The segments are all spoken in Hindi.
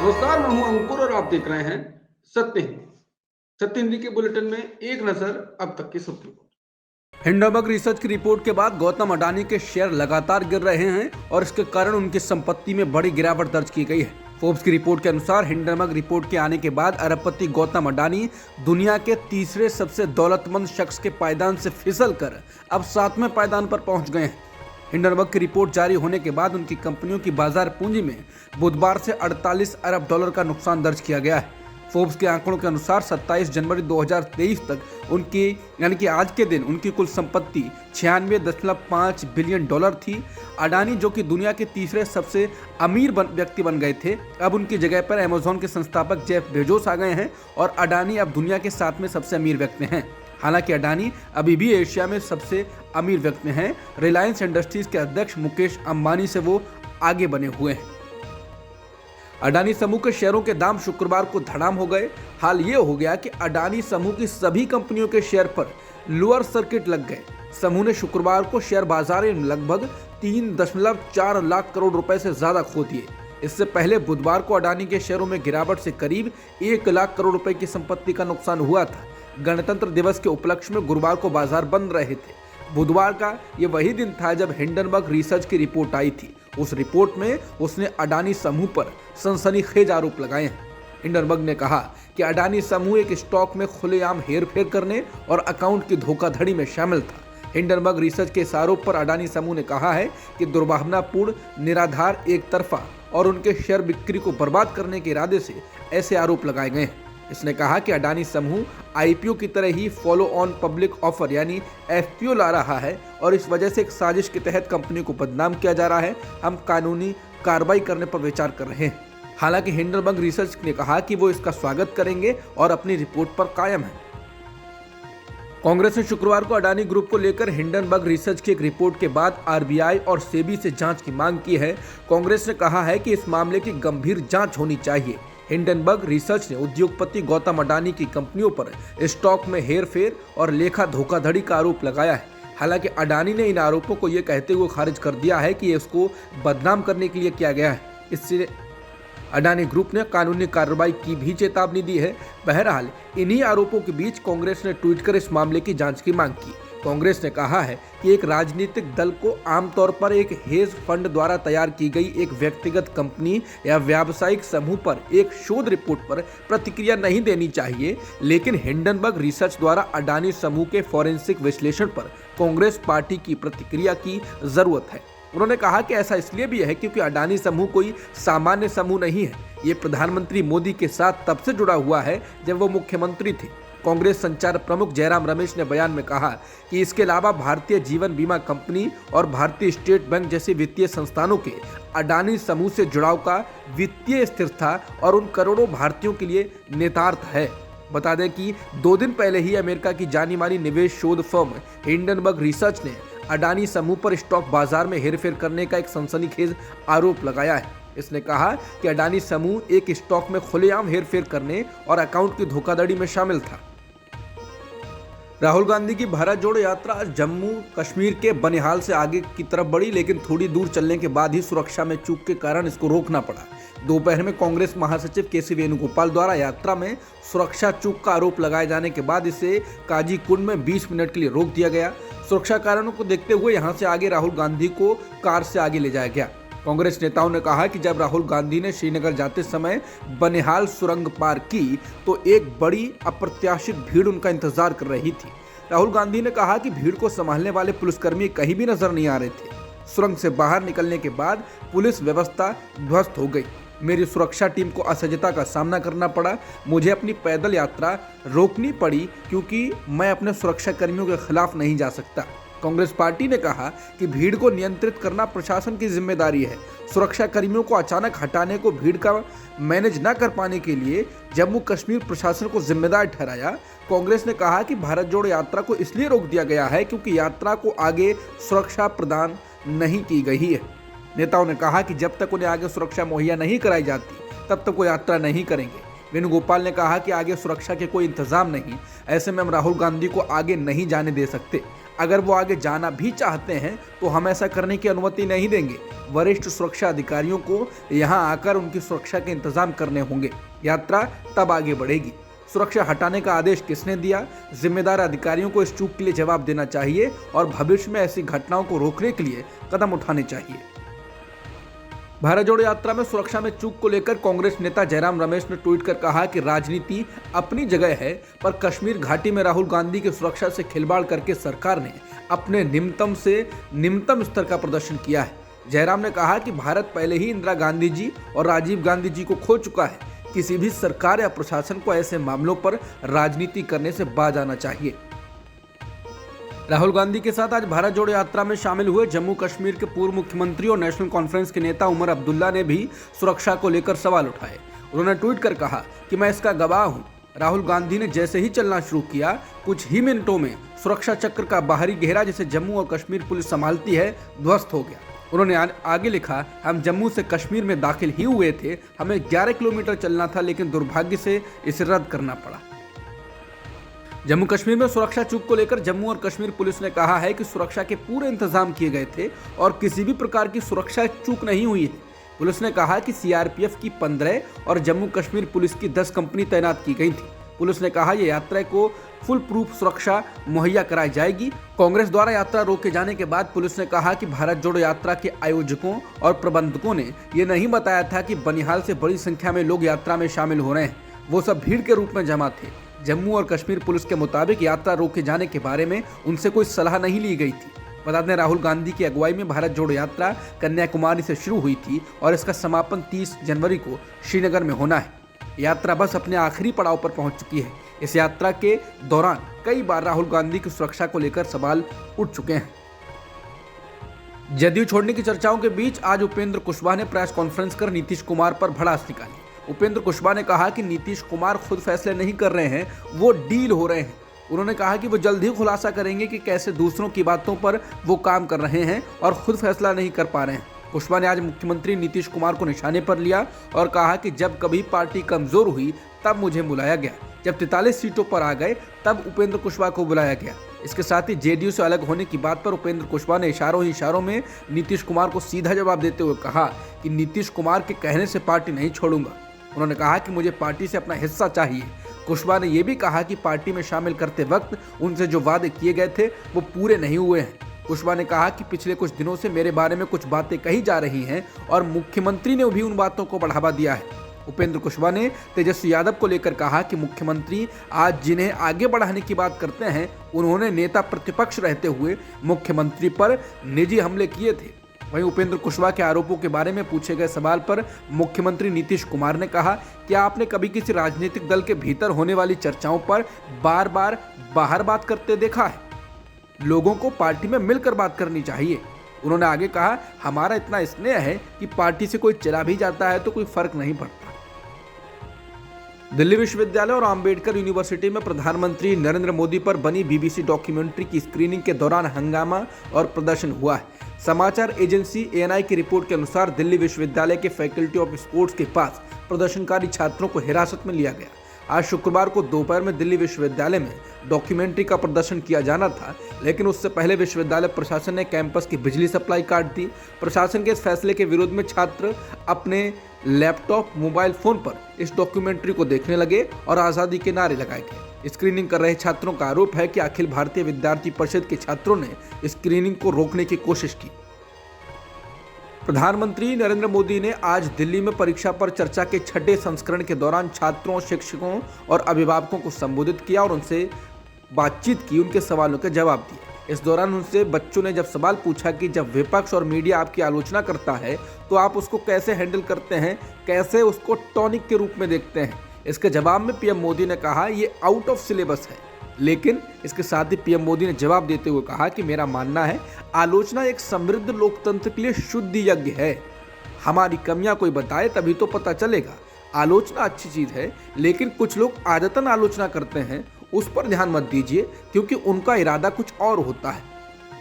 नमस्कार, मैं हूं अंकुर और आप देख रहे हैं सत्य हिंदी। सत्य हिंदी के बुलेटिन में एक नजर अब तक की सुर्खियों पर। हिंडनबर्ग रिसर्च की रिपोर्ट के बाद गौतम अडानी के शेयर लगातार गिर रहे हैं और इसके कारण उनकी संपत्ति में बड़ी गिरावट दर्ज की गई है। फोर्ब्स की रिपोर्ट के अनुसार हिंडनबर्ग रिपोर्ट के आने के बाद अरबपति गौतम अडानी दुनिया के तीसरे सबसे दौलतमंद शख्स के पायदान से फिसलकर अब 7वें पायदान पर पहुंच गए हैं। हिंडनबर्ग की रिपोर्ट जारी होने के बाद उनकी कंपनियों की बाजार पूंजी में बुधवार से 48 अरब डॉलर का नुकसान दर्ज किया गया है। फोर्ब्स के आंकड़ों के अनुसार 27 जनवरी 2023 तक उनकी यानी कि आज के दिन उनकी कुल संपत्ति 96.5 बिलियन डॉलर थी। अडानी जो कि दुनिया के तीसरे सबसे अमीर व्यक्ति बन गए थे, अब उनकी जगह पर अमेज़न के संस्थापक जेफ बेजोस आ गए हैं और अडानी अब दुनिया के 7वें सबसे अमीर व्यक्ति हैं। हालांकि अडानी अभी भी एशिया में सबसे अमीर व्यक्ति हैं। रिलायंस इंडस्ट्रीज के अध्यक्ष मुकेश अंबानी से वो आगे बने हुए हैं। अडानी समूह के शेयरों के दाम शुक्रवार को धड़ाम हो गए। हाल ये हो गया कि अडानी समूह की सभी कंपनियों के शेयर पर लोअर सर्किट लग गए। समूह ने शुक्रवार को शेयर बाजार में लगभग 3.4 लाख करोड़ रुपए से ज्यादा खो दिए। इससे पहले बुधवार को अडानी के शेयरों में गिरावट से करीब 1 लाख करोड़ रुपए की संपत्ति का नुकसान हुआ था। गणतंत्र दिवस के उपलक्ष्य में गुरुवार को बाजार बंद रहे थे। बुधवार का ये वही दिन था जब हिंडनबर्ग रिसर्च की रिपोर्ट आई थी। उस रिपोर्ट में उसने अडानी समूह पर सनसनीखेज आरोप लगाए हैं। हिंडनबर्ग ने कहा कि अडानी समूह एक स्टॉक में खुलेआम हेरफेर करने और अकाउंट की धोखाधड़ी में शामिल था। हिंडनबर्ग रिसर्च के इस आरोप पर अडानी समूह ने कहा है कि दुर्भावनापूर्ण, निराधार, एक तरफा और उनके शेयर बिक्री को बर्बाद करने के इरादे से ऐसे आरोप लगाए गए हैं। इसने कहा कि अडानी समूह आईपीओ की तरह ही फॉलो ऑन पब्लिक ऑफर यानी एफपीओ ला रहा है और इस वजह से एक साजिश के तहत कंपनी को बदनाम किया जा रहा है। हम कानूनी कार्रवाई करने पर विचार कर रहे हैं। हालांकि हिंडनबर्ग रिसर्च ने कहा कि वो इसका स्वागत करेंगे और अपनी रिपोर्ट पर कायम है। कांग्रेस ने शुक्रवार को अडानी ग्रुप को लेकर हिंडनबर्ग रिसर्च की एक रिपोर्ट के बाद आरबीआई और सेबी से जांच की मांग की है। कांग्रेस ने कहा है कि इस मामले की गंभीर जांच होनी चाहिए। हिंडनबर्ग रिसर्च ने उद्योगपति गौतम अडानी की कंपनियों पर स्टॉक में हेरफेर और लेखा धोखाधड़ी का आरोप लगाया है। हालांकि अडानी ने इन आरोपों को ये कहते हुए खारिज कर दिया है कि इसको बदनाम करने के लिए किया गया है। इससे अडानी ग्रुप ने कानूनी कार्रवाई की भी चेतावनी दी है। बहरहाल इन्हीं आरोपों के बीच कांग्रेस ने ट्वीट कर इस मामले की जांच की मांग की। कांग्रेस ने कहा है कि एक राजनीतिक दल को आमतौर पर एक हेज फंड द्वारा तैयार की गई एक व्यक्तिगत कंपनी या व्यावसायिक समूह पर एक शोध रिपोर्ट पर प्रतिक्रिया नहीं देनी चाहिए, लेकिन हिंडनबर्ग रिसर्च द्वारा अडानी समूह के फॉरेंसिक विश्लेषण पर कांग्रेस पार्टी की प्रतिक्रिया की जरूरत है। उन्होंने कहा कि ऐसा इसलिए भी है क्योंकि अडानी समूह कोई सामान्य समूह नहीं है। ये प्रधानमंत्री मोदी के साथ तब से जुड़ा हुआ है जब वो मुख्यमंत्री थे। कांग्रेस संचार प्रमुख जयराम रमेश ने बयान में कहा कि इसके अलावा भारतीय जीवन बीमा कंपनी और भारतीय स्टेट बैंक जैसे वित्तीय संस्थानों के अडानी समूह से जुड़ाव का वित्तीय स्थिरता और उन करोड़ों भारतीयों के लिए नेतार्थ है। बता दें कि 2 दिन पहले ही अमेरिका की जानी मानी निवेश शोध फर्म हिंडनबर्ग रिसर्च ने अडानी समूह पर स्टॉक बाजार में हेरफेर करने का एक सनसनीखेज आरोप लगाया है। इसने कहा कि अडानी समूह एक स्टॉक में खुलेआम हेरफेर करने और अकाउंट की धोखाधड़ी में शामिल था। राहुल गांधी की भारत जोड़ो यात्रा जम्मू कश्मीर के बनिहाल से आगे की तरफ बढ़ी, लेकिन थोड़ी दूर चलने के बाद ही सुरक्षा में चूक के कारण इसको रोकना पड़ा। दोपहर में कांग्रेस महासचिव केसी वेणुगोपाल द्वारा यात्रा में सुरक्षा चूक का आरोप लगाए जाने के बाद इसे काजीकुंड में 20 मिनट के लिए रोक दिया गया। सुरक्षा कारणों को देखते हुए यहां से आगे राहुल गांधी को कार से आगे ले जाया गया। कांग्रेस नेताओं ने कहा कि जब राहुल गांधी ने श्रीनगर जाते समय बनिहाल सुरंग पार की तो एक बड़ी अप्रत्याशित भीड़ उनका इंतजार कर रही थी। राहुल गांधी ने कहा कि भीड़ को संभालने वाले पुलिसकर्मी कहीं भी नजर नहीं आ रहे थे। सुरंग से बाहर निकलने के बाद पुलिस व्यवस्था ध्वस्त हो गई। मेरी सुरक्षा टीम को असहजता का सामना करना पड़ा। मुझे अपनी पैदल यात्रा रोकनी पड़ी क्योंकि मैं अपने सुरक्षा कर्मियों के खिलाफ नहीं जा सकता। कांग्रेस पार्टी ने कहा कि भीड़ को नियंत्रित करना प्रशासन की जिम्मेदारी है। सुरक्षा कर्मियों को अचानक हटाने को भीड़ का मैनेज न कर पाने के लिए जम्मू कश्मीर प्रशासन को जिम्मेदार ठहराया। कांग्रेस ने कहा कि भारत जोड़ो यात्रा को इसलिए रोक दिया गया है क्योंकि यात्रा को आगे सुरक्षा प्रदान नहीं की गई है। नेताओं ने कहा कि जब तक उन्हें आगे सुरक्षा मुहैया नहीं कराई जाती तब तक वो यात्रा नहीं करेंगे। वेणुगोपाल ने कहा कि आगे सुरक्षा के कोई इंतजाम नहीं, ऐसे में हम राहुल गांधी को आगे नहीं जाने दे सकते। अगर वो आगे जाना भी चाहते हैं तो हम ऐसा करने की अनुमति नहीं देंगे। वरिष्ठ सुरक्षा अधिकारियों को यहाँ आकर उनकी सुरक्षा के इंतजाम करने होंगे। यात्रा तब आगे बढ़ेगी। सुरक्षा हटाने का आदेश किसने दिया? जिम्मेदार अधिकारियों को इस चूक के लिए जवाब देना चाहिए और भविष्य में ऐसी घटनाओं को रोकने के लिए कदम उठाने चाहिए। भारत जोड़ो यात्रा में सुरक्षा में चूक को लेकर कांग्रेस नेता जयराम रमेश ने ट्वीट कर कहा कि राजनीति अपनी जगह है, पर कश्मीर घाटी में राहुल गांधी की सुरक्षा से खिलवाड़ करके सरकार ने अपने निम्नतम से निम्नतम स्तर का प्रदर्शन किया है। जयराम ने कहा कि भारत पहले ही इंदिरा गांधी जी और राजीव गांधी जी को खो चुका है। किसी भी सरकार या प्रशासन को ऐसे मामलों पर राजनीति करने से बाज आना चाहिए। राहुल गांधी के साथ आज भारत जोड़ो यात्रा में शामिल हुए जम्मू कश्मीर के पूर्व मुख्यमंत्री और नेशनल कॉन्फ्रेंस के नेता उमर अब्दुल्ला ने भी सुरक्षा को लेकर सवाल उठाए। उन्होंने ट्वीट कर कहा कि मैं इसका गवाह हूं। राहुल गांधी ने जैसे ही चलना शुरू किया, कुछ ही मिनटों में सुरक्षा चक्र का बाहरी घेरा जिसे जम्मू और कश्मीर पुलिस संभालती है, ध्वस्त हो गया। उन्होंने आगे लिखा, हम जम्मू से कश्मीर में दाखिल ही हुए थे, हमें 11 किलोमीटर चलना था, लेकिन दुर्भाग्य से इसे रद्द करना पड़ा। जम्मू कश्मीर में सुरक्षा चूक को लेकर जम्मू और कश्मीर पुलिस ने कहा है कि सुरक्षा के पूरे इंतजाम किए गए थे और किसी भी प्रकार की सुरक्षा चूक नहीं हुई है। पुलिस ने कहा कि सीआरपीएफ की 15 और जम्मू कश्मीर पुलिस की 10 कंपनी तैनात की गई थी। पुलिस ने कहा यह यात्रा को फुल प्रूफ सुरक्षा मुहैया कराई जाएगी। कांग्रेस द्वारा यात्रा रोके जाने के बाद पुलिस ने कहा कि भारत जोड़ो यात्रा के आयोजकों और प्रबंधकों ने यह नहीं बताया था कि बनिहाल से बड़ी संख्या में लोग यात्रा में शामिल हो रहे हैं। वो सब भीड़ के रूप में जमा थे। जम्मू और कश्मीर पुलिस के मुताबिक यात्रा रोके जाने के बारे में उनसे कोई सलाह नहीं ली गई थी। बता दें, राहुल गांधी की अगुवाई में भारत जोड़ो यात्रा कन्याकुमारी से शुरू हुई थी और इसका समापन 30 जनवरी को श्रीनगर में होना है। यात्रा बस अपने आखिरी पड़ाव पर पहुंच चुकी है। इस यात्रा के दौरान कई बार राहुल गांधी की सुरक्षा को लेकर सवाल उठ चुके हैं। जदयू छोड़ने की चर्चाओं के बीच आज उपेंद्र कुशवाहा ने प्रेस कॉन्फ्रेंस कर नीतीश कुमार पर भड़ास निकाली। उपेंद्र कुशवाहा ने कहा कि नीतीश कुमार खुद फैसले नहीं कर रहे हैं, वो डील हो रहे हैं। उन्होंने कहा कि वो जल्द ही खुलासा करेंगे कि कैसे दूसरों की बातों पर वो काम कर रहे हैं और खुद फैसला नहीं कर पा रहे हैं। कुशवाहा ने आज मुख्यमंत्री नीतीश कुमार को निशाने पर लिया और कहा कि जब कभी पार्टी कमजोर हुई तब मुझे बुलाया गया, जब 43 सीटों पर आ गए तब उपेंद्र कुशवाहा को बुलाया गया। इसके साथ ही जेडीयू से अलग होने की बात पर उपेंद्र कुशवाहा ने इशारों में नीतीश कुमार को सीधा जवाब देते हुए कहा कि नीतीश कुमार के कहने से पार्टी नहीं छोड़ूंगा। उन्होंने कहा कि मुझे पार्टी से अपना हिस्सा चाहिए। कुशवाहा ने यह भी कहा कि पार्टी में शामिल करते वक्त उनसे जो वादे किए गए थे वो पूरे नहीं हुए हैं। कुशवाहा ने कहा कि पिछले कुछ दिनों से मेरे बारे में कुछ बातें कही जा रही हैं और मुख्यमंत्री ने भी उन बातों को बढ़ावा दिया है। उपेंद्र कुशवाहा ने तेजस्वी यादव को लेकर कहा कि मुख्यमंत्री आज जिन्हें आगे बढ़ाने की बात करते हैं, उन्होंने नेता प्रतिपक्ष रहते हुए मुख्यमंत्री पर निजी हमले किए थे। वहीं उपेंद्र कुशवाहा के आरोपों के बारे में पूछे गए सवाल पर मुख्यमंत्री नीतीश कुमार ने कहा, क्या आपने कभी किसी राजनीतिक दल के भीतर होने वाली चर्चाओं पर बार बार बाहर बात करते देखा है? लोगों को पार्टी में मिलकर बात करनी चाहिए। उन्होंने आगे कहा, हमारा इतना स्नेह है कि पार्टी से कोई चला भी जाता है तो कोई फर्क नहीं पड़ता। दिल्ली विश्वविद्यालय और अंबेडकर यूनिवर्सिटी में प्रधानमंत्री नरेंद्र मोदी पर बनी बीबीसी डॉक्यूमेंट्री की स्क्रीनिंग के दौरान हंगामा और प्रदर्शन हुआ है। समाचार एजेंसी एएनआई की रिपोर्ट के अनुसार दिल्ली विश्वविद्यालय के फैकल्टी ऑफ स्पोर्ट्स के पास प्रदर्शनकारी छात्रों को हिरासत में लिया गया। आज शुक्रवार को दोपहर में दिल्ली विश्वविद्यालय में डॉक्यूमेंट्री का प्रदर्शन किया जाना था, लेकिन उससे पहले विश्वविद्यालय प्रशासन ने कैंपस की बिजली सप्लाई काट दी। प्रशासन के इस फैसले के विरोध में छात्र अपने लैपटॉप, मोबाइल फोन पर इस डॉक्यूमेंट्री को देखने लगे और आज़ादी के नारे लगाए गए। स्क्रीनिंग कर रहे छात्रों का आरोप है कि अखिल भारतीय विद्यार्थी परिषद के छात्रों ने स्क्रीनिंग को रोकने की कोशिश की। प्रधानमंत्री नरेंद्र मोदी ने आज दिल्ली में परीक्षा पर चर्चा के 6ठे संस्करण के दौरान छात्रों, शिक्षकों और अभिभावकों को संबोधित किया और उनसे बातचीत की, उनके सवालों के जवाब दिए। इस दौरान उनसे बच्चों ने जब सवाल पूछा कि जब विपक्ष और मीडिया आपकी आलोचना करता है तो आप उसको कैसे हैंडल करते हैं, कैसे उसको टॉनिक के रूप में देखते हैं। इसके जवाब में पीएम मोदी ने कहा, ये आउट ऑफ सिलेबस है। लेकिन इसके साथ ही पीएम मोदी ने जवाब देते हुए कहा कि मेरा मानना है आलोचना एक समृद्ध लोकतंत्र के लिए शुद्ध यज्ञ है। हमारी कमियां कोई बताए तभी तो पता चलेगा। आलोचना अच्छी चीज है, लेकिन कुछ लोग आदतन आलोचना करते हैं, उस पर ध्यान मत दीजिए, क्योंकि उनका इरादा कुछ और होता है।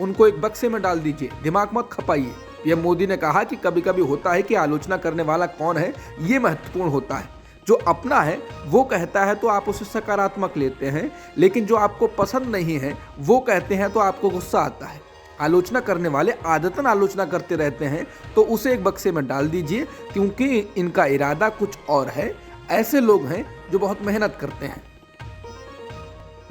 उनको एक बक्से में डाल दीजिए, दिमाग मत खपाइए। पीएम मोदी ने कहा कि कभी कभी होता है कि आलोचना करने वाला कौन है ये महत्वपूर्ण होता है। जो अपना है वो कहता है तो आप उसे सकारात्मक लेते हैं, लेकिन जो आपको पसंद नहीं है वो कहते हैं तो आपको गुस्सा आता है। आलोचना करने वाले आदतन आलोचना करते रहते हैं तो उसे एक बक्से में डाल दीजिए, क्योंकि इनका इरादा कुछ और है। ऐसे लोग हैं जो बहुत मेहनत करते हैं।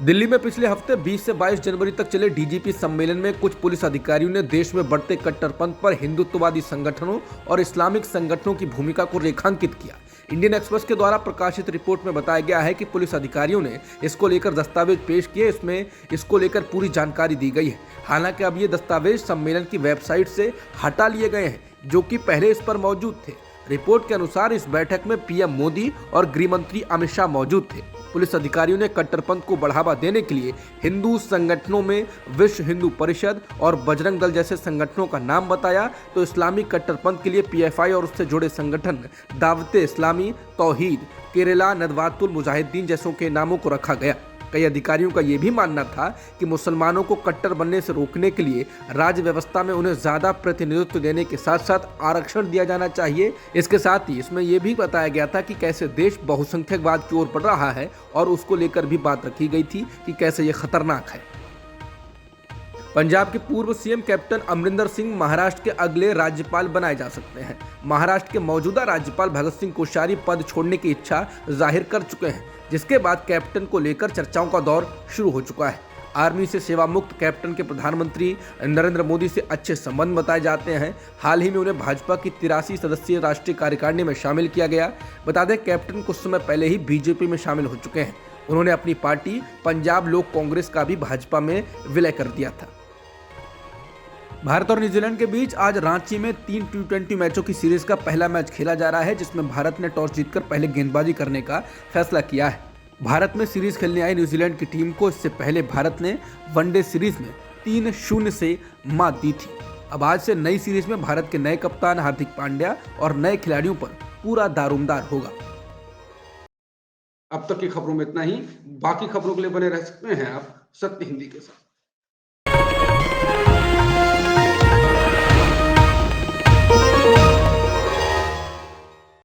दिल्ली में पिछले हफ्ते 20 से 22 जनवरी तक चले डीजीपी सम्मेलन में कुछ पुलिस अधिकारियों ने देश में बढ़ते कट्टरपंथ पर हिंदुत्ववादी संगठनों और इस्लामिक संगठनों की भूमिका को रेखांकित किया। इंडियन एक्सप्रेस के द्वारा प्रकाशित रिपोर्ट में बताया गया है कि पुलिस अधिकारियों ने इसको लेकर दस्तावेज पेश किए। इसमें इसको लेकर पूरी जानकारी दी गई है। हालांकि अब ये दस्तावेज सम्मेलन की वेबसाइट से हटा लिए गए हैं, जो कि पहले इस पर मौजूद थे। रिपोर्ट के अनुसार इस बैठक में पीएम मोदी और गृह मंत्री अमित शाह मौजूद थे। पुलिस अधिकारियों ने कट्टरपंथ को बढ़ावा देने के लिए हिंदू संगठनों में विश्व हिंदू परिषद और बजरंग दल जैसे संगठनों का नाम बताया, तो इस्लामिक कट्टरपंथ के लिए पीएफआई और उससे जुड़े संगठन दावते इस्लामी, तौहीद, केरला नदवातुल मुजाहिदीन जैसों के नामों को रखा गया। कई अधिकारियों का यह भी मानना था कि मुसलमानों को कट्टर बनने से रोकने के लिए राज्य व्यवस्था में उन्हें ज्यादा प्रतिनिधित्व देने के साथ साथ आरक्षण दिया जाना चाहिए। इसके साथ ही इसमें यह भी बताया गया था कि कैसे देश बहुसंख्यकवाद की ओर बढ़ रहा है और उसको लेकर भी बात रखी गई थी कि कैसे ये खतरनाक है। पंजाब के पूर्व सीएम कैप्टन अमरिंदर सिंह महाराष्ट्र के अगले राज्यपाल बनाए जा सकते हैं। महाराष्ट्र के मौजूदा राज्यपाल भगत सिंह कोश्यारी पद छोड़ने की इच्छा जाहिर कर चुके हैं, जिसके बाद कैप्टन को लेकर चर्चाओं का दौर शुरू हो चुका है। आर्मी से सेवा मुक्त कैप्टन के प्रधानमंत्री नरेंद्र मोदी से अच्छे संबंध बताए जाते हैं। हाल ही में उन्हें भाजपा की 83 सदस्यीय राष्ट्रीय कार्यकारिणी में शामिल किया गया। बता दें, कैप्टन कुछ समय पहले ही बीजेपी में शामिल हो चुके हैं। उन्होंने अपनी पार्टी पंजाब लोक कांग्रेस का भी भाजपा में विलय कर दिया था। भारत और न्यूजीलैंड के बीच आज रांची में 3 T20 मैचों की सीरीज का पहला मैच खेला जा रहा है, जिसमें भारत ने टॉस जीतकर पहले गेंदबाजी करने का फैसला किया है। भारत में सीरीज खेलने आई न्यूजीलैंड की टीम को इससे पहले भारत ने वनडे सीरीज में 3-0 से मात दी थी। अब आज से नई सीरीज में भारत के नए कप्तान हार्दिक पांड्या और नए खिलाड़ियों पर पूरा दारोमदार होगा। अब तक की खबरों में इतना ही। बाकी खबरों के लिए बने रह सकते हैं आप सत्य हिंदी के साथ।